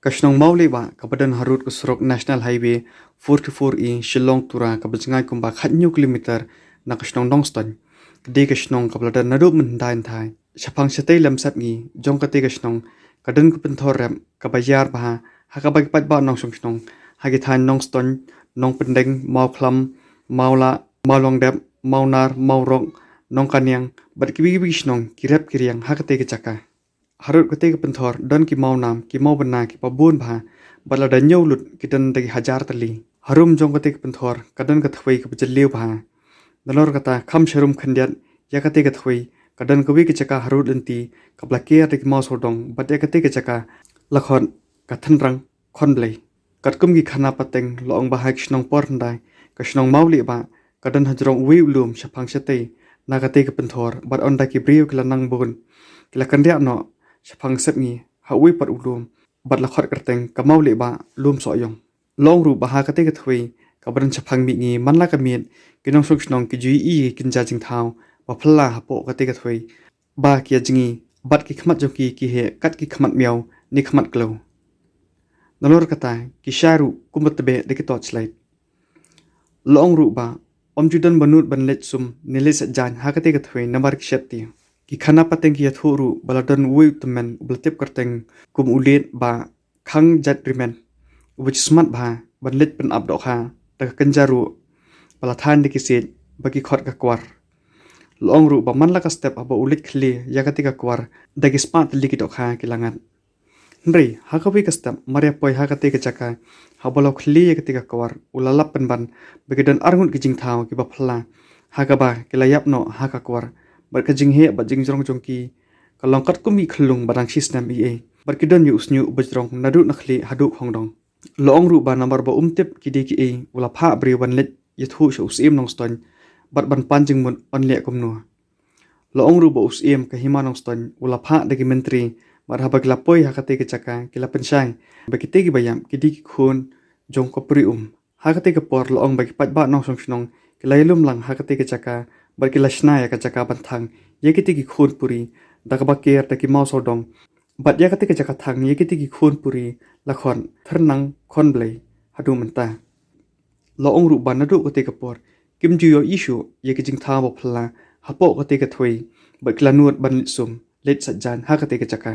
SHNONG Mawliehbah kabadan harut kusrok National Highway 44E Shillong Tura kabajngai kumba khatnyu kilometer na SHNONG Dongston kede SHNONG kabladan Naduh Hyndai thai shapang shatei lamsat ngi jong kate SHNONG kadan kupenthor rem kabayar baha hakabag patba nong SHNONG hagi than Nongston nong pendeng Mawkhlam Mawla Mawlongdep Mawnar Mawrok nong kanyang bat kibi SHNONG kirap kiryang hakate chaka harut kate penthor don ki Mawnam ki MAWBYNNA ki pabun bha bala da nyaulut ki dan dagi hajar tali harum jong kate penthor kadan ka thwei ka bajliu bha dalor kata kham sharum khandiat ya kate ka thwei kadan kawi ki chaka harut lenti kabla ke ate ki maus hodong bat ya kate ki chaka lakhon kathan rang khon blai katkum ki khana pateng loong ba SHNONG por ndai ka SHNONG Mawliehbah kadan hajrong wi ulum shapang shatei na kate ka penthor bat onda ki briu ki lanang bun ki lakandia no shapang sepngi hawi pat ulum bat lakhot kerteng ka Mawliehbah lum soyong long ru baha kate ka thwei ka baran shapang mi ngi manla ka miet kinong SHNONG ki jui I kinja jing thau ba phla hapo kate ka thwei ba ki jingi bat ki khmat joki ki he kat ki khmat miao ni khmat klo nalor kata ki sharu kumbatbe de ki torchlight long ru ba omjudan banut banlet sum nilis jan ha kate ka thwei namar ki shatti ki khana pateng ki yathuru baladan wi temen ublatep karteng kum ulet ba khang jat rimen which smart ba banlet pen up dokha ta kanjaru balathan de ki set bagi khot ka kwar long ru ba manla ka step aba ulit khli yakati ka kwar dagi smart li ki dokha ki langat ndrei hakawi ka step maria poi hakate ka chaka habalo khli yakati ka kwar ulalap pen ban begidan arngun ki jing thau ki ba phla hakaba ki layap no haka kwar barka jing he ba jing jrong jongki kalong kat kumi khlung barang system IENG barkidan yu usnyu bajrong Naduh nakhli haduk hongdong long ru ba number ba umtep ki de ki e ula pha bre ban let yathu shu usim nongston bat ban panjing mun onle komnu long ru ba usim ka hima nongston ula pha documentary mar habak lapoi hakate ki chaka ki la pensang bakite ki bayam ki di ki khun jong ko pri hakate ka por long ba ki patba nong SHNONG ki lailum lang hakate ki chaka barki lashna ya ka chaka banthang yekiti ki khun puri dakba ker ta ki maus hodong bat yakati ka chaka thang yekiti ki khun puri lakhon tharnang khon blai hadu manta lo ongru banadu kote ka por kimju yo issue yeki jing tha bo phla hapo kote ka thoi bat klanuat ban sum let sajjan ha kate ka chaka